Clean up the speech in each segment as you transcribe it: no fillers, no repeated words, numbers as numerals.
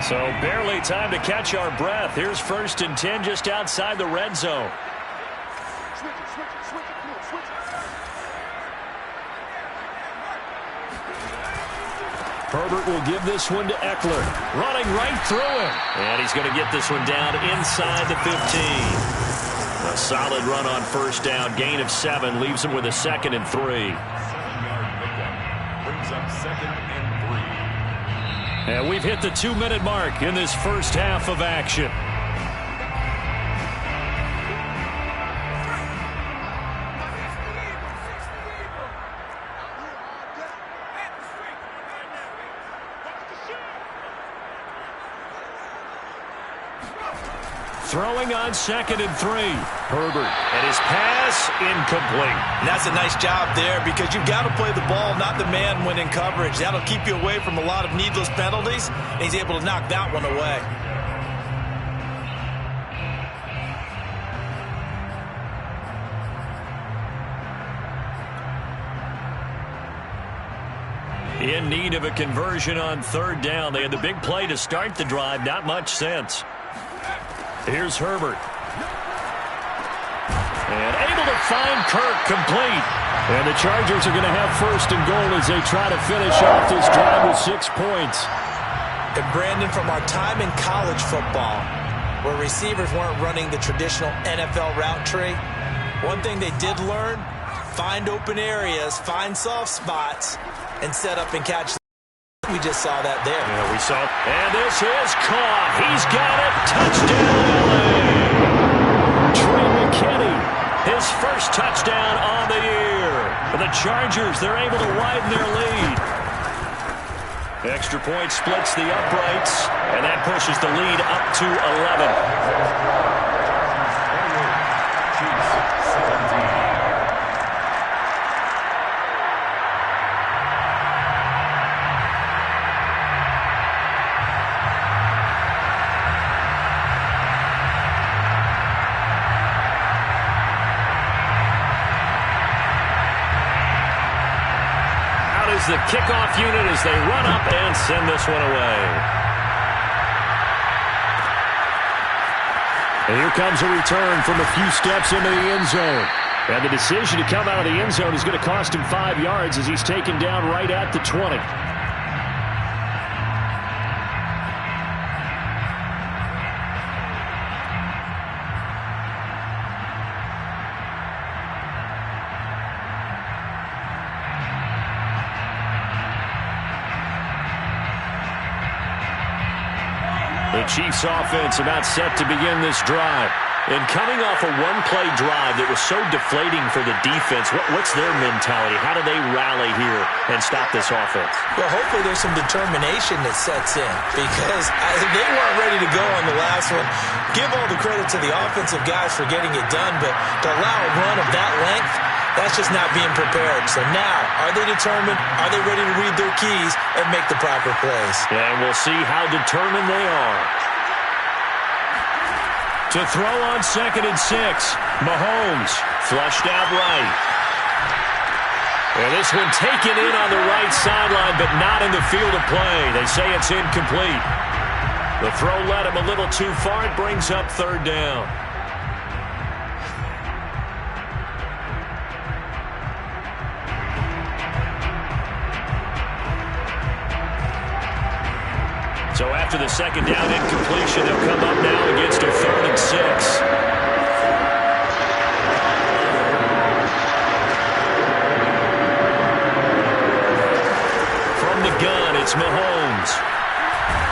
So barely time to catch our breath. Here's 1st and 10 just outside the red zone. Herbert will give this one to Eckler. Running right through him. And he's going to get this one down inside the 15. A solid run on 1st down. Gain of 7. Leaves him with a 2nd and 3. Brings up 2nd and 3. And we've hit the 2-minute mark in this first half of action. Throwing on 2nd and 3. Herbert. And his pass incomplete. And that's a nice job there because you've got to play the ball, not the man when in coverage. That'll keep you away from a lot of needless penalties. And he's able to knock that one away. In need of a conversion on 3rd down. They had the big play to start the drive. Not much sense. Here's Herbert. And able to find Kirk complete. And the Chargers are going to have 1st and goal as they try to finish off this drive with 6 points. And Brandon, from our time in college football, where receivers weren't running the traditional NFL route tree, one thing they did learn, find open areas, find soft spots, and set up and catch. We just saw that there. Yeah, we saw it. And this is caught. He's got it. Touchdown, LA. Trey McKinney, his 1st touchdown on the year. For the Chargers, they're able to widen their lead. Extra point splits the uprights, and that pushes the lead up to 11. The kickoff unit as they run up and send this one away. And here comes a return from a few steps into the end zone. And the decision to come out of the end zone is going to cost him 5 yards as he's taken down right at the 20. The Chiefs offense about set to begin this drive. And coming off a one-play drive that was so deflating for the defense, what's their mentality? How do they rally here and stop this offense? Well, hopefully there's some determination that sets in because they weren't ready to go on the last one. Give all the credit to the offensive guys for getting it done, but to allow a run of that length, that's just not being prepared. So now, are they determined? Are they ready to read their keys and make the proper plays? And we'll see how determined they are. To throw on 2nd and 6. Mahomes flushed out right. And this one taken in on the right sideline, but not in the field of play. They say it's incomplete. The throw led him a little too far. It brings up 3rd down. So after the 2nd down incompletion, they'll come up now against a 3rd and 6. From the gun, it's Mahomes.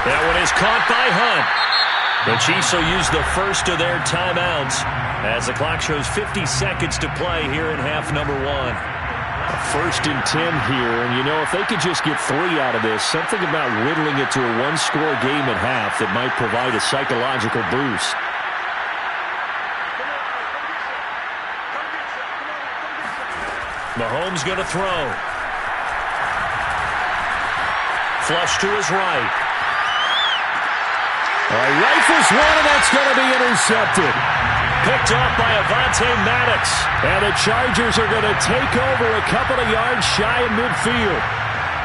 That one is caught by Hunt. The Chiefs will use the first of their timeouts as the clock shows 50 seconds to play here in half number 1. 1st and 10 here, and you know, if they could just get 3 out of this, something about whittling it to a one-score game at half that might provide a psychological boost. Mahomes going to throw. Flush to his right. Rifles one, and that's going to be intercepted. Picked off by Avonte Maddox. And the Chargers are going to take over a couple of yards shy of midfield.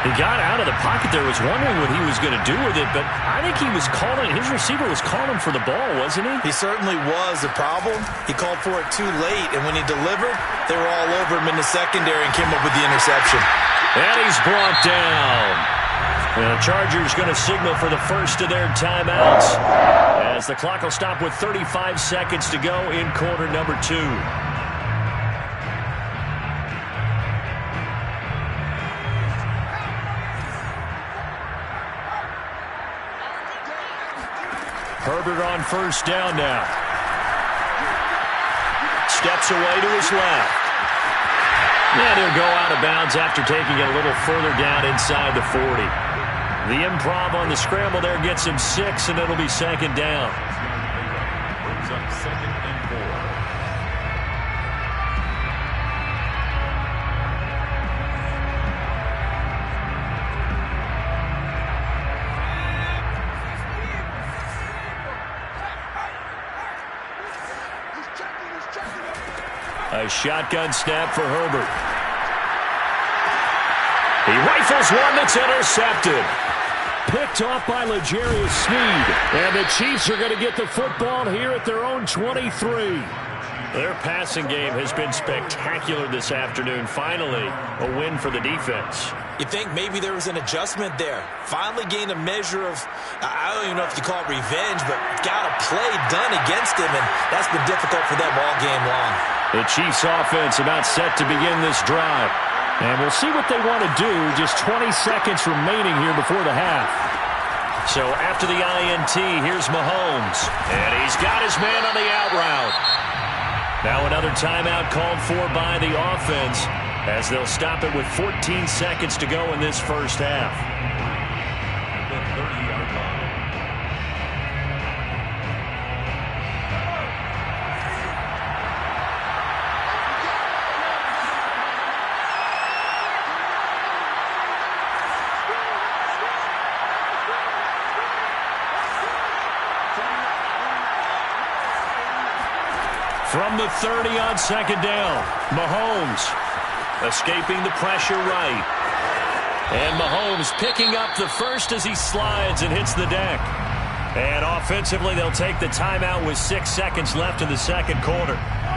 He got out of the pocket there, was wondering what he was going to do with it, but I think he was calling, his receiver was calling for the ball, wasn't he? He certainly was. The problem, he called for it too late, and when he delivered, they were all over him in the secondary and came up with the interception. And he's brought down. And the Chargers going to signal for the first of their timeouts as the clock will stop with 35 seconds to go in quarter number 2. Herbert on first down now. Steps away to his left. And he'll go out of bounds after taking it a little further down inside the 40. The improv on the scramble there gets him 6, and it'll be second down. Brings up 2nd and 4. A shotgun snap for Herbert. He rifles one that's intercepted. Picked off by L'Jarius Sneed. And the Chiefs are going to get the football here at their own 23. Their passing game has been spectacular this afternoon. Finally, a win for the defense. You think maybe there was an adjustment there. Finally gained a measure of, I don't even know if you call it revenge, but got a play done against him, and that's been difficult for them all game long. The Chiefs offense about set to begin this drive. And we'll see what they want to do. Just 20 seconds remaining here before the half. So after the INT, here's Mahomes. And he's got his man on the out route. Now another timeout called for by the offense as they'll stop it with 14 seconds to go in this first half. The 30-yard line. From the 30 on second down, Mahomes escaping the pressure right. And Mahomes picking up the first as he slides and hits the deck. And offensively, they'll take the timeout with 6 seconds left in the second quarter.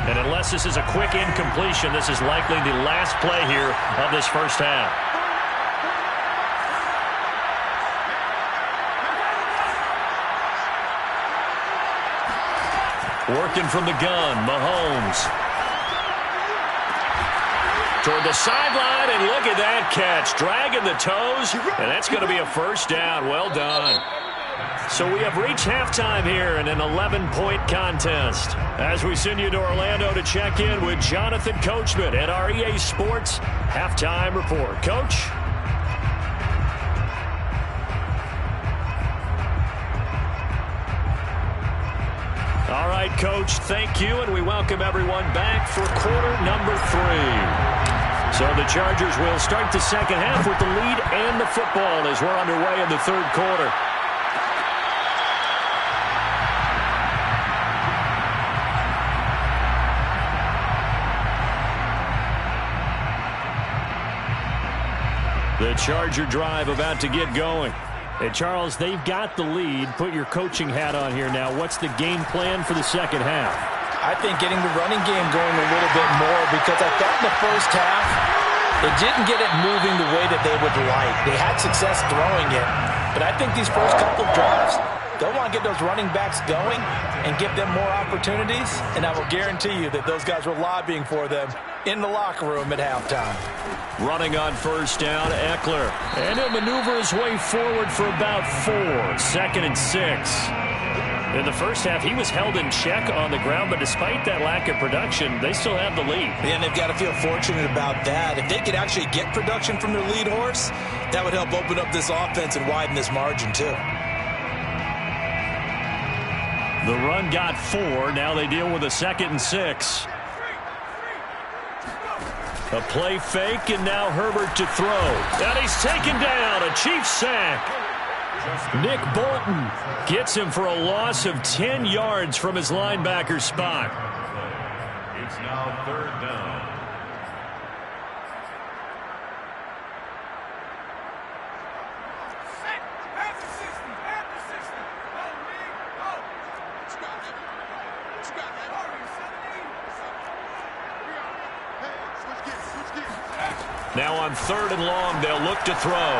And unless this is a quick incompletion, this is likely the last play here of this first half. Working from the gun, Mahomes. Toward the sideline, and look at that catch. Dragging the toes, and that's going to be a first down. Well done. So we have reached halftime here in an 11-point contest. As we send you to Orlando to check in with Jonathan Coachman at our EA Sports Halftime Report. Coach? All right, Coach, thank you, and we welcome everyone back for quarter number 3. So the Chargers will start the second half with the lead and the football as we're underway in the third quarter. The Charger drive about to get going. Hey, Charles, they've got the lead. Put your coaching hat on here now. What's the game plan for the second half? I think getting the running game going a little bit more, because I thought in the first half they didn't get it moving the way that they would like. They had success throwing it, but I think these first couple of drives, they'll want to get those running backs going and give them more opportunities, and I will guarantee you that those guys were lobbying for them in the locker room at halftime. Running on first down, Eckler. And he'll maneuver his way forward for about 4. 2nd and 6. In the first half, he was held in check on the ground, but despite that lack of production, they still have the lead. And they've got to feel fortunate about that. If they could actually get production from their lead horse, that would help open up this offense and widen this margin too. The run got 4. Now they deal with a 2nd and 6. A play fake, and now Herbert to throw. And he's taken down. A Chiefs sack. Nick Bolton gets him for a loss of 10 yards from his linebacker spot. It's now 3rd down. Now on 3rd and long, they'll look to throw.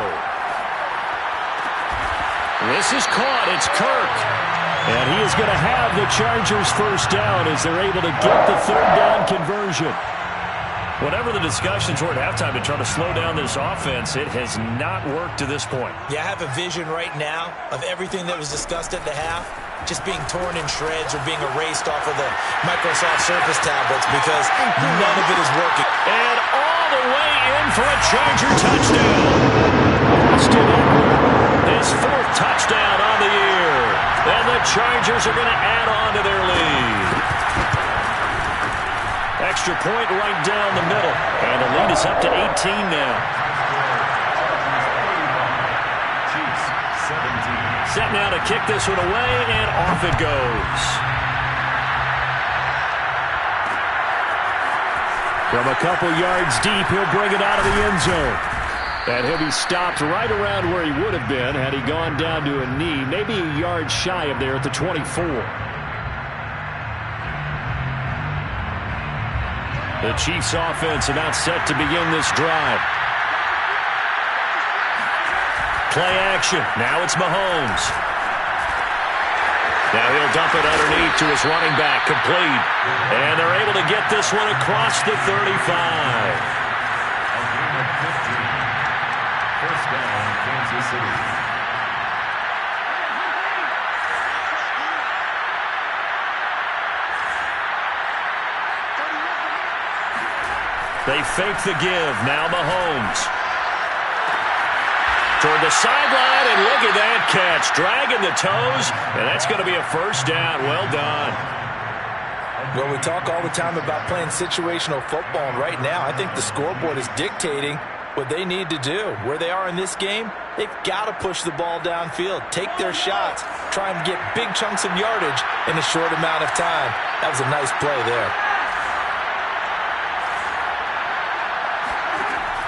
This is caught. It's Kirk. And he is going to have the Chargers first down as they're able to get the 3rd down conversion. Whatever the discussions were at halftime to try to slow down this offense, it has not worked to this point. Yeah, I have a vision right now of everything that was discussed at the half just being torn in shreds or being erased off of the Microsoft Surface tablets because none of it is working. And all the way in for a Charger touchdown. Austin Eckler, his 4th touchdown on the year. And the Chargers are going to add on to their lead. Extra point right down the middle. And the lead is up to 18 now. Chiefs 17. Set now to kick this one away, and off it goes. From a couple yards deep, he'll bring it out of the end zone. And he'll be stopped right around where he would have been had he gone down to a knee, maybe a yard shy of there at the 24. The Chiefs offense about set to begin this drive. Play action. Now it's Mahomes. Now he'll dump it underneath to his running back. Complete. And they're able to get this one across the 35. A gain of 15. First down, Kansas City. They fake the give. Now Mahomes. Toward the sideline, and look at that catch. Dragging the toes, and that's going to be a first down. Well done. Well, we talk all the time about playing situational football, and right now I think the scoreboard is dictating what they need to do. Where they are in this game, they've got to push the ball downfield, take their shots, try and get big chunks of yardage in a short amount of time. That was a nice play there.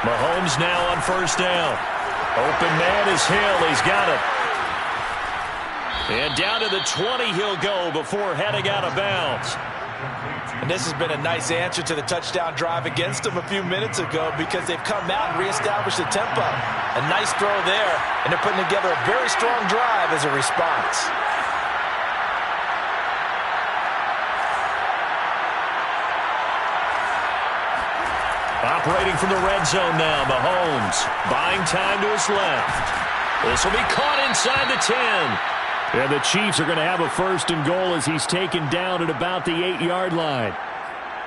Mahomes now on first down. Open man is Hill. He's got it. And down to the 20 he'll go before heading out of bounds. And this has been a nice answer to the touchdown drive against them a few minutes ago because they've come out and reestablished the tempo. A nice throw there, and they're putting together a very strong drive as a response. Operating from the red zone now, Mahomes. Buying time to his left. This will be caught inside the 10. And the Chiefs are going to have a 1st and goal as he's taken down at about the 8-yard line.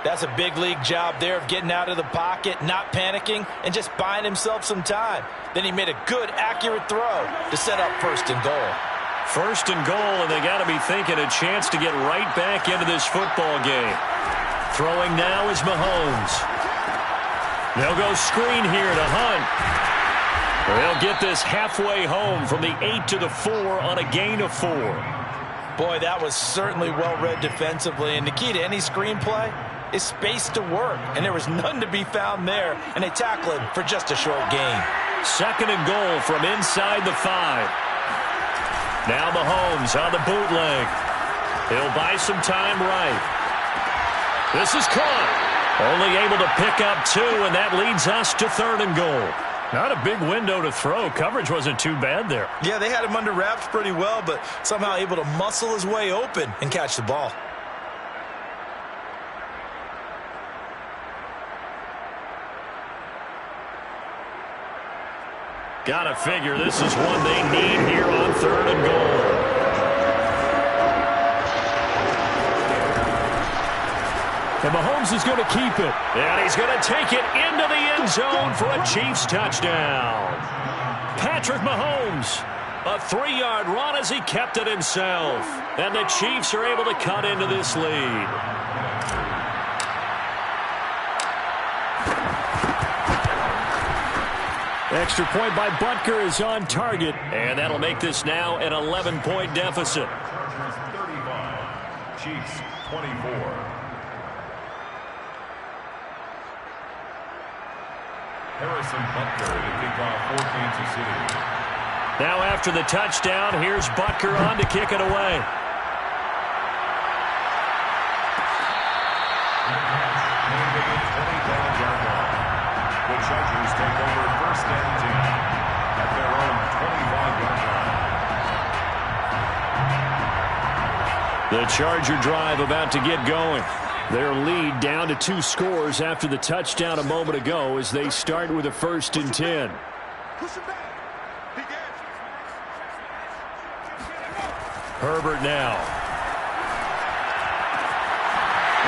That's a big league job there of getting out of the pocket, not panicking, and just buying himself some time. Then he made a good, accurate throw to set up 1st and goal. 1st and goal, and they got to be thinking a chance to get right back into this football game. Throwing now is Mahomes. They'll go screen here to Hunt. They'll get this halfway home from the 8 to the 4 on a gain of 4. Boy, that was certainly well-read defensively, and the key to any screenplay is space to work, and there was none to be found there, and they tackle him for just a short gain. 2nd and goal from inside the 5. Now Mahomes on the bootleg. He'll buy some time right. This is caught. Only able to pick up 2, and that leads us to 3rd and goal. Not a big window to throw. Coverage wasn't too bad there. Yeah, they had him under wraps pretty well, but somehow able to muscle his way open and catch the ball. Gotta figure this is one they need here on 3rd and goal. And Mahomes is going to keep it. And he's going to take it into the end zone for a Chiefs touchdown. Patrick Mahomes, a 3-yard run as he kept it himself. And the Chiefs are able to cut into this lead. Extra point by Butker is on target. And that'll make this now an 11-point deficit. Chargers 35, Chiefs 24. Harrison Butker to kick off for Kansas City. Now after the touchdown, here's Butker on to kick it away. The 25-yard line. The Chargers The Charger drive about to get going. Their lead down to 2 scores after the touchdown a moment ago as they start with a 1st and 10. Herbert now.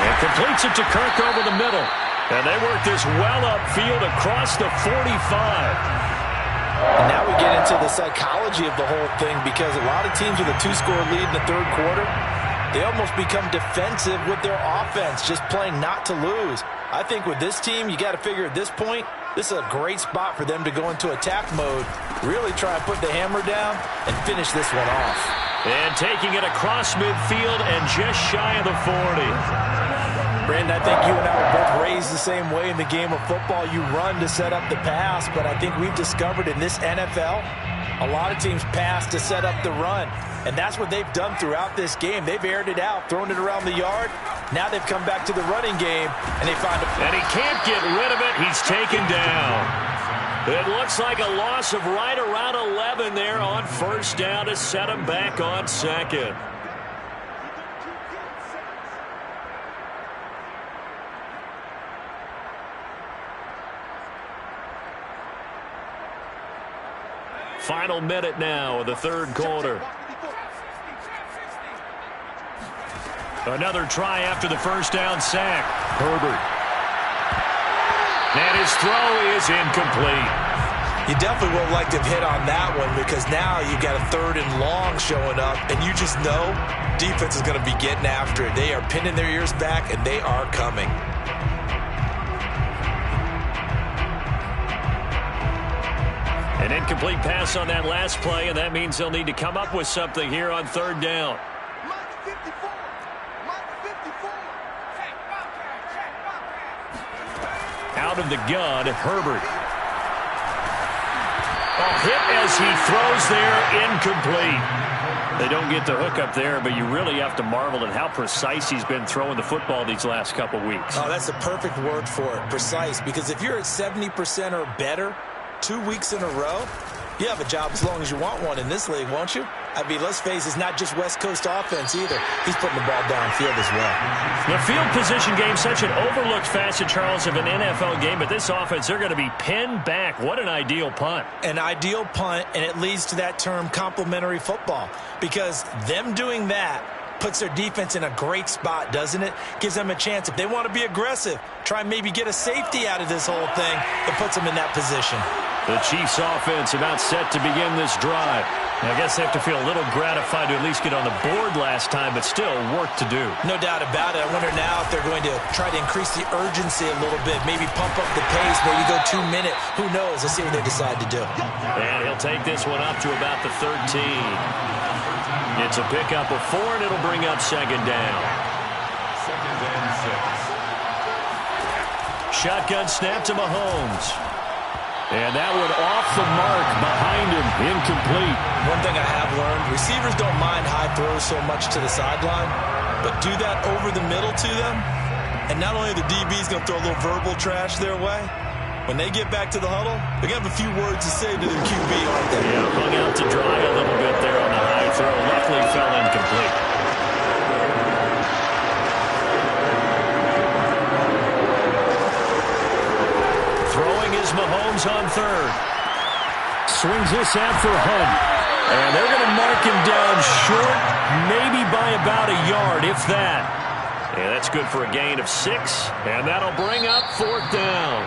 And completes it to Kirk over the middle. And they work this well upfield across the 45. And now we get into the psychology of the whole thing, because a lot of teams with a 2-score lead in the 3rd quarter, they almost become defensive with their offense, just playing not to lose. I think with this team, you got to figure at this point, this is a great spot for them to go into attack mode, really try and put the hammer down and finish this one off. And taking it across midfield and just shy of the 40. Brandon, I think you and I were both raised the same way in the game of football. You run to set up the pass, but I think we've discovered in this NFL, a lot of teams pass to set up the run. And that's what they've done throughout this game. They've aired it out, thrown it around the yard. Now they've come back to the running game, and they find a... And he can't get rid of it. He's taken down. It looks like a loss of right around 11 there on 1st down to set him back on 2nd. Final minute now of the 3rd quarter. Another try after the 1st down sack. Herbert. And his throw is incomplete. You definitely would like to have hit on that one, because now you've got a 3rd and long showing up, and you just know defense is going to be getting after it. They are pinning their ears back, and they are coming. An incomplete pass on that last play, and that means they'll need to come up with something here on 3rd down. Out of the gun, Herbert. Hit as he throws there, incomplete. They don't get the hook up there, but you really have to marvel at how precise he's been throwing the football these last couple weeks. Oh, that's the perfect word for it, precise, because if you're at 70% or better 2 weeks in a row, you have a job as long as you want one in this league, won't you? I mean, let's face it, it's not just West Coast offense either. He's putting the ball downfield as well. The field position game, such an overlooked facet, Charles, of an NFL game, but this offense, they're going to be pinned back. What an ideal punt. An ideal punt, and it leads to that term complementary football, because them doing that puts their defense in a great spot, doesn't it? Gives them a chance. If they want to be aggressive, try and maybe get a safety out of this whole thing, it puts them in that position. The Chiefs offense about set to begin this drive. I guess they have to feel a little gratified to at least get on the board last time, but still work to do. No doubt about it. I wonder now if they're going to try to increase the urgency a little bit, maybe pump up the pace, maybe go 2 minute. Who knows? Let's see what they decide to do. And he'll take this one up to about the 13. It's a pickup of 4, and it'll bring up 2nd down. 2nd and 6. Shotgun snap to Mahomes. And that one off the mark behind him, incomplete. One thing I have learned, receivers don't mind high throws so much to the sideline, but do that over the middle to them, and not only are the DBs going to throw a little verbal trash their way, when they get back to the huddle, they're going to have a few words to say to their QB, aren't they? Yeah, hung out to dry a little bit there on the high throw. Luckily fell incomplete. Mahomes on 3rd. Swings this out for Hunt. And they're going to mark him down short, maybe by about a yard, if that. And that's good for a gain of 6. And that'll bring up 4th down.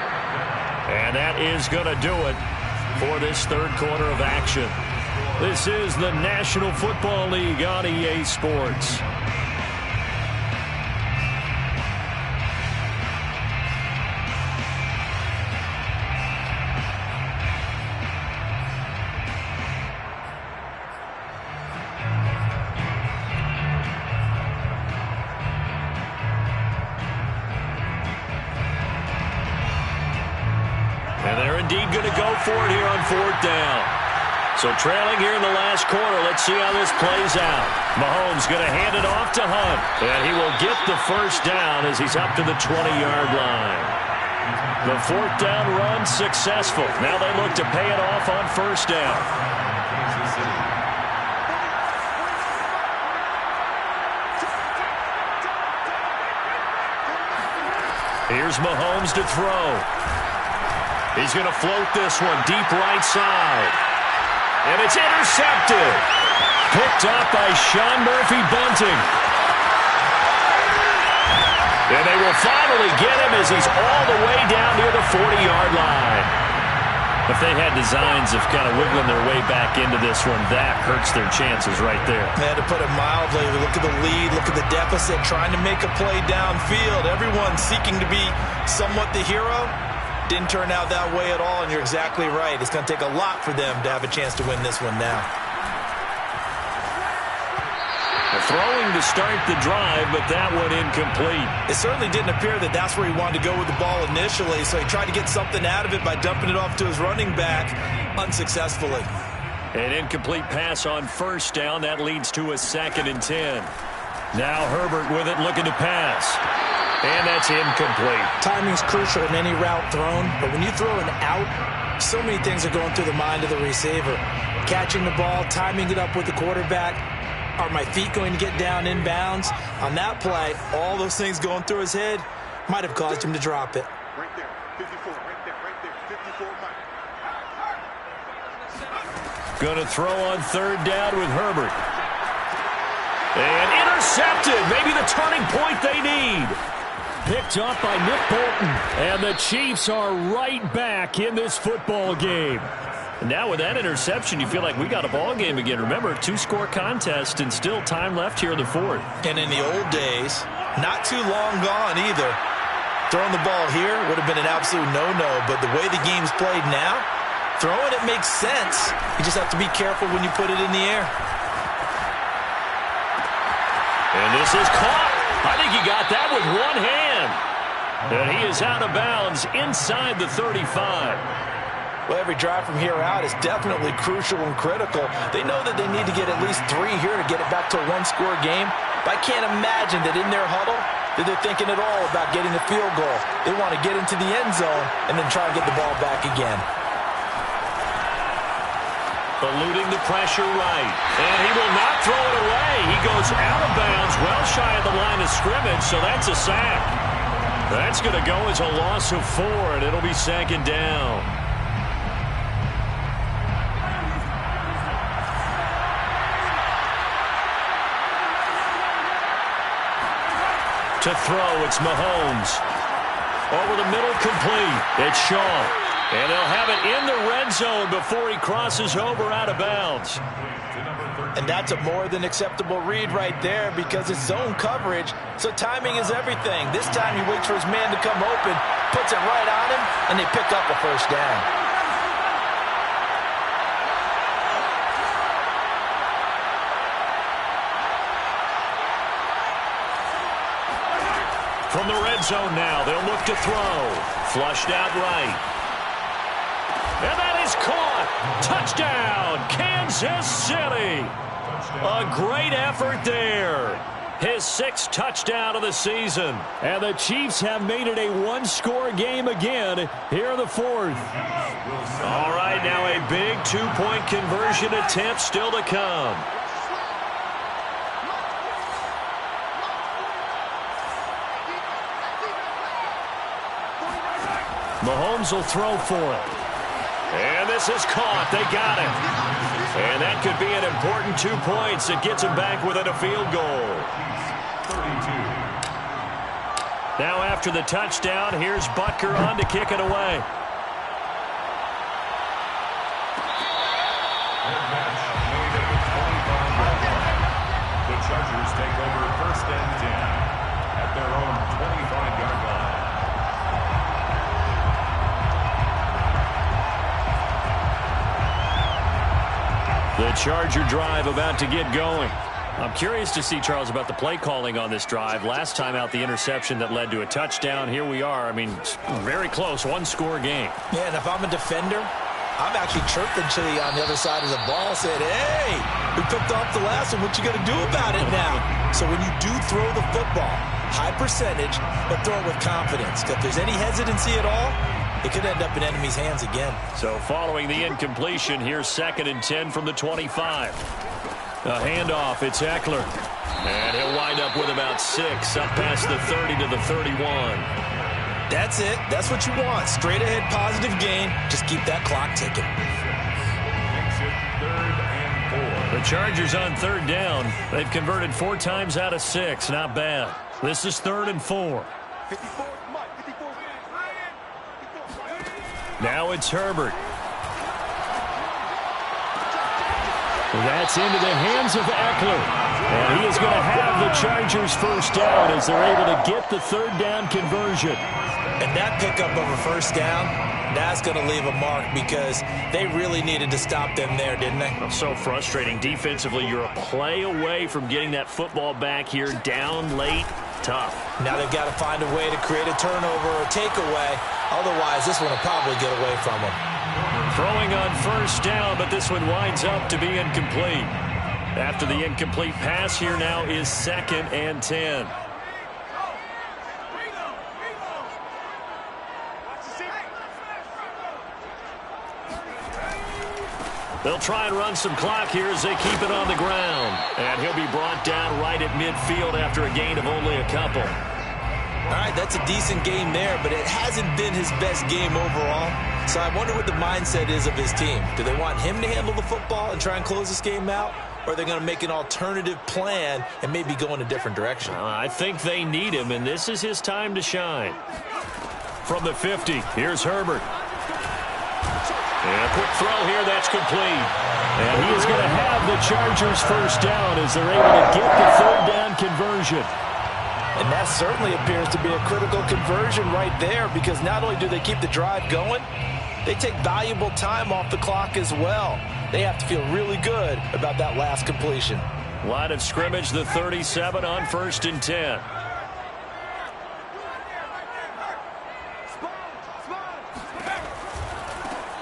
And that is going to do it for this 3rd quarter of action. This is the National Football League on EA Sports. Indeed going to go for it here on 4th down. So trailing here in the last quarter. Let's see how this plays out. Mahomes going to hand it off to Hunt. And he will get the 1st down as he's up to the 20-yard line. The 4th down run successful. Now they look to pay it off on 1st down. Here's Mahomes to throw. He's going to float this one deep right side. And it's intercepted. Picked up by Sean Murphy-Bunting. And they will finally get him as he's all the way down near the 40-yard line. If they had designs of kind of wiggling their way back into this one, that hurts their chances right there. Man, to put it mildly, look at the lead, look at the deficit, trying to make a play downfield. Everyone seeking to be somewhat the hero. Didn't turn out that way at all, and you're exactly right. It's going to take a lot for them to have a chance to win this one now. Throwing to start the drive, but that one incomplete. It certainly didn't appear that that's where he wanted to go with the ball initially, so he tried to get something out of it by dumping it off to his running back unsuccessfully. An incomplete pass on first down. That leads to a 2nd and 10. Now Herbert with it, looking to pass. And that's incomplete. Timing's crucial in any route thrown, but when you throw an out, so many things are going through the mind of the receiver. Catching the ball, timing it up with the quarterback. Are my feet going to get down inbounds? On that play, all those things going through his head might have caused him to drop it. Right there, 54, right there, 54, Mike. Going to throw on 3rd down with Herbert. And intercepted. Maybe the turning point they need. Picked up by Nick Bolton. And the Chiefs are right back in this football game. And now with that interception, you feel like we got a ball game again. Remember, 2-score contest and still time left here in the 4th. And in the old days, not too long gone either. Throwing the ball here would have been an absolute no-no, but the way the game's played now, throwing it makes sense. You just have to be careful when you put it in the air. And this is caught. I think he got that with one hand. And he is out of bounds inside the 35. Well, every drive from here out is definitely crucial and critical. They know that they need to get at least 3 here to get it back to a 1-score game. But I can't imagine that in their huddle that they're thinking at all about getting a field goal. They want to get into the end zone and then try and get the ball back again. Eluding the pressure right. And he will not throw it away. He goes out of bounds, well shy of the line of scrimmage, so that's a sack. That's going to go as a loss of 4, and it'll be 2nd down. To throw, it's Mahomes. Over the middle, complete. It's Shaw. And they'll have it in the red zone before he crosses over out of bounds. And that's a more than acceptable read right there because it's zone coverage, so timing is everything. This time he waits for his man to come open, puts it right on him, and they pick up a 1st down. From the red zone now, they'll look to throw. Flushed out right. And that is caught. Touchdown, Kansas City. A great effort there. His 6th touchdown of the season. And the Chiefs have made it a 1-score game again here in the 4th. All right, now a big 2-point conversion attempt still to come. Mahomes will throw for it. And this is caught. They got it. And that could be an important 2 points. It gets him back within a field goal. 32. Now after the touchdown, here's Butker on to kick it away. The Chargers take over 1st and 10 at their own 25-yard line. The Charger drive about to get going. I'm curious to see, Charles, about the play calling on this drive. Last time out, the interception that led to a touchdown. Here we are. I mean, very close, 1-score game. Yeah, and if I'm a defender, I'm actually chirping to you on the other side of the ball, saying, hey, we picked off the last one. What you going to do about it now? So when you do throw the football, high percentage, but throw it with confidence. If there's any hesitancy at all, it could end up in enemy's hands again. So following the incompletion, here's 2nd and 10 from the 25. A handoff, it's Eckler. And he'll wind up with about 6, up past the 30 to the 31. That's it. That's what you want. Straight ahead positive gain. Just keep that clock ticking. Makes it 3rd and 4. The Chargers on 3rd down. They've converted 4 times out of 6. Not bad. This is 3rd and 4. Now it's Herbert. That's into the hands of Eckler. And he is going to have the Chargers first down as they're able to get the 3rd down conversion. And that pickup of a first down, that's going to leave a mark because they really needed to stop them there, didn't they? So frustrating. Defensively, you're a play away from getting that football back here down late. Tough. Now they've got to find a way to create a turnover or takeaway. Otherwise, this one will probably get away from them. Throwing on first down, but this one winds up to be incomplete. After the incomplete pass, here now is 2nd and 10. They'll try and run some clock here as they keep it on the ground. And he'll be brought down right at midfield after a gain of only a couple. All right, that's a decent game there, but it hasn't been his best game overall. So I wonder what the mindset is of his team. Do they want him to handle the football and try and close this game out? Or are they going to make an alternative plan and maybe go in a different direction? I think they need him, and this is his time to shine. From the 50, here's Herbert. And a quick throw here, that's complete. And he is going to have the Chargers first down as they're able to get the 3rd down conversion. And that certainly appears to be a critical conversion right there because not only do they keep the drive going, they take valuable time off the clock as well. They have to feel really good about that last completion. Line of scrimmage, the 37 on 1st and 10.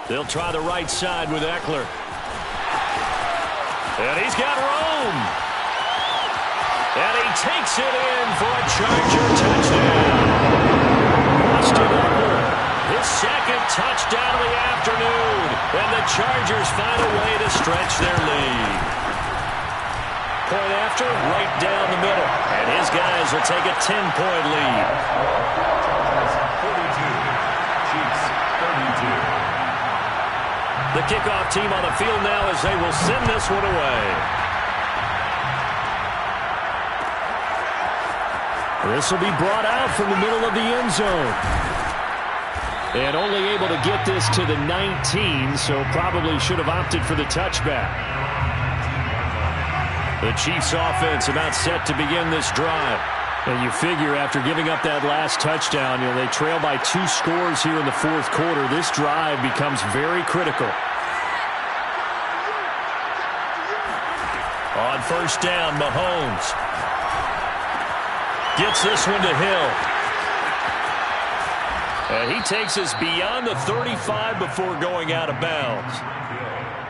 They'll try the right side with Eckler. And he's got room. And he takes it in for a Charger touchdown. Austin Eckler, his 2nd touchdown of the afternoon. And the Chargers find a way to stretch their lead. Point after, right down the middle. And his guys will take a 10-point lead. 42. Chiefs 32. The kickoff team on the field now as they will send this one away. This will be brought out from the middle of the end zone. And only able to get this to the 19, so probably should have opted for the touchback. The Chiefs offense about set to begin this drive. And you figure after giving up that last touchdown, they trail by 2 scores here in the 4th quarter. This drive becomes very critical. On first down, Mahomes gets this one to Hill. And he takes us beyond the 35 before going out of bounds.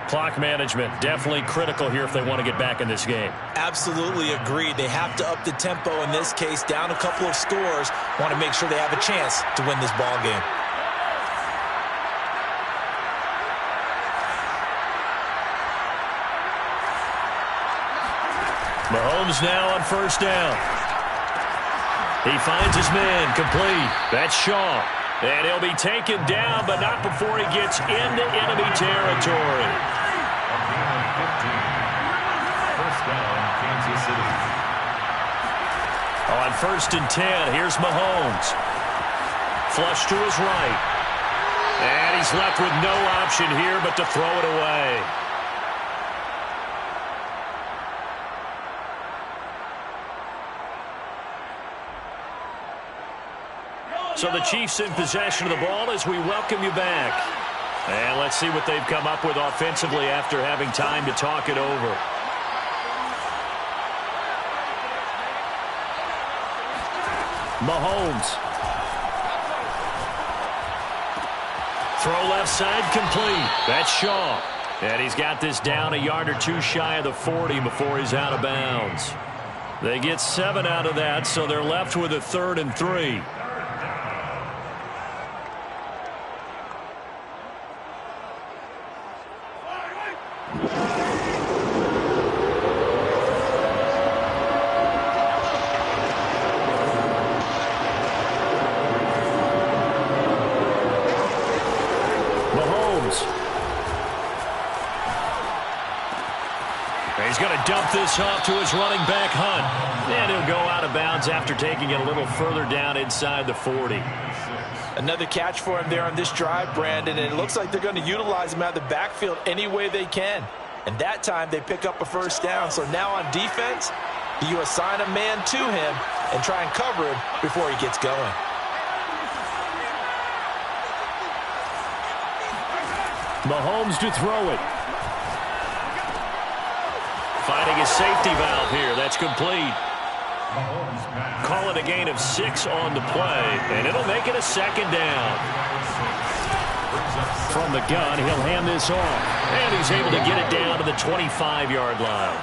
Clock management definitely critical here if they want to get back in this game. Absolutely agreed. They have to up the tempo in this case, down a couple of scores. Want to make sure they have a chance to win this ball game. Mahomes now on first down. He finds his man complete. That's Shaw. And he'll be taken down, but not before he gets into enemy territory. First down, Kansas City. On 1st and 10, here's Mahomes. Flush to his right. And he's left with no option here but to throw it away. So the Chiefs in possession of the ball as we welcome you back. And let's see what they've come up with offensively after having time to talk it over. Mahomes. Throw left side complete. That's Shaw. And he's got this down a yard or 2 shy of the 40 before he's out of bounds. They get 7 out of that, so they're left with a 3rd and 3. Mahomes. He's going to dump this off to his running back, Hunt. And he'll go out of bounds after taking it a little further down inside the 40. Another catch for him there on this drive, Brandon, and it looks like they're going to utilize him out of the backfield any way they can. And that time they pick up a first down. So now on defense, you assign a man to him and try and cover him before he gets going. Mahomes to throw it. Finding a safety valve here. That's complete. Call it a gain of 6 on the play, and it'll make it a second down. From the gun, he'll hand this off, and he's able to get it down to the 25-yard line.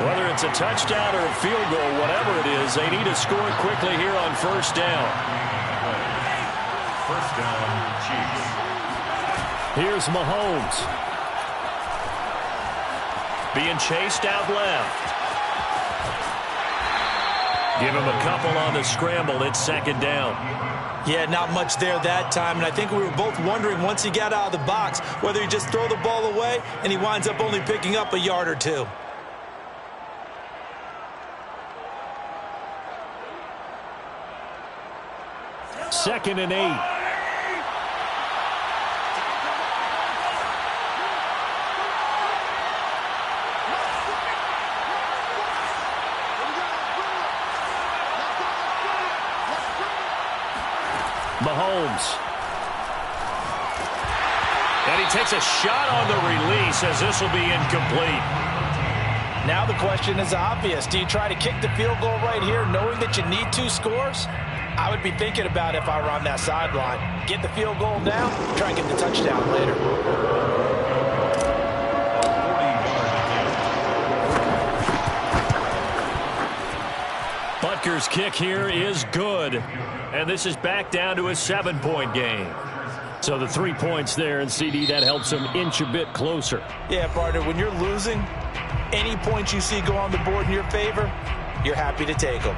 Whether it's a touchdown or a field goal, whatever it is, they need to score quickly here on first down. First down, Chiefs. Here's Mahomes. Being chased out left. Give him a couple on the scramble. It's second down. Yeah, not much there that time, and I think we were both wondering once he got out of the box whether he just throw the ball away and he winds up only picking up a yard or two. Second and 8. Mahomes. And he takes a shot on the release as this will be incomplete. Now the question is obvious. Do you try to kick the field goal right here knowing that you need 2 scores? I would be thinking about it if I were on that sideline. Get the field goal now, try and get the touchdown later. Butker's kick here is good. And this is back down to a 7-point game. So the 3 points there, and CD, that helps him inch a bit closer. Yeah, partner, when you're losing, any points you see go on the board in your favor, you're happy to take them.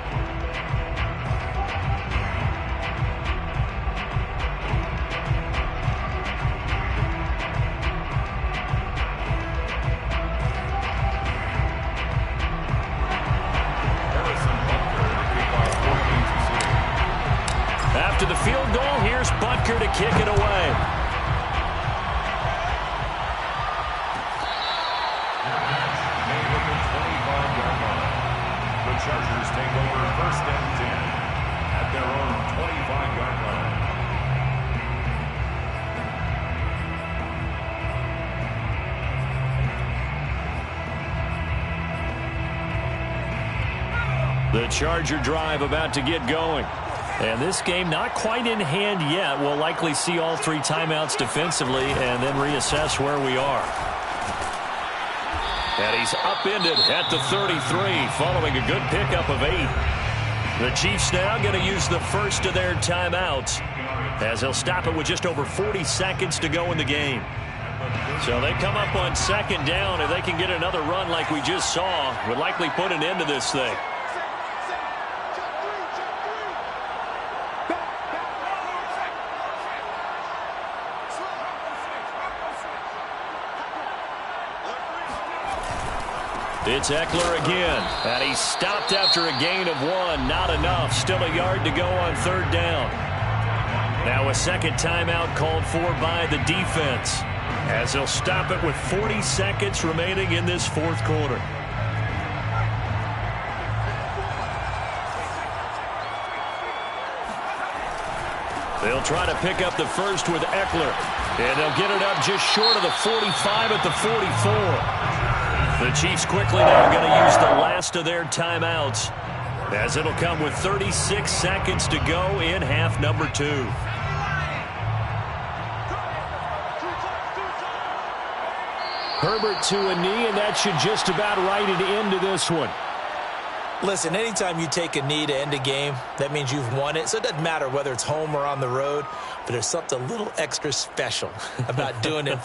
After the field goal, here's Butker to kick it away. Made at the 25-yard line. The Chargers take over first and 10 at their own 25-yard line. The Charger drive about to get going. And this game not quite in hand yet. We'll likely see all 3 timeouts defensively and then reassess where we are. And he's upended at the 33 following a good pickup of 8. The Chiefs now going to use the first of their timeouts as they'll stop it with just over 40 seconds to go in the game. So they come up on second down. If they can get another run like we just saw, would likely put an end to this thing. It's Eckler again, and he's stopped after a gain of 1. Not enough. Still a yard to go on third down. Now a second timeout called for by the defense as they'll stop it with 40 seconds remaining in this fourth quarter. They'll try to pick up the first with Eckler, and they'll get it up just short of the 45 at the 44. The Chiefs quickly now going to use the last of their timeouts as it'll come with 36 seconds to go in half number 2. Herbert to a knee, and that should just about write an end to this one. Listen, anytime you take a knee to end a game, that means you've won it. So it doesn't matter whether it's home or on the road, but there's something a little extra special about doing it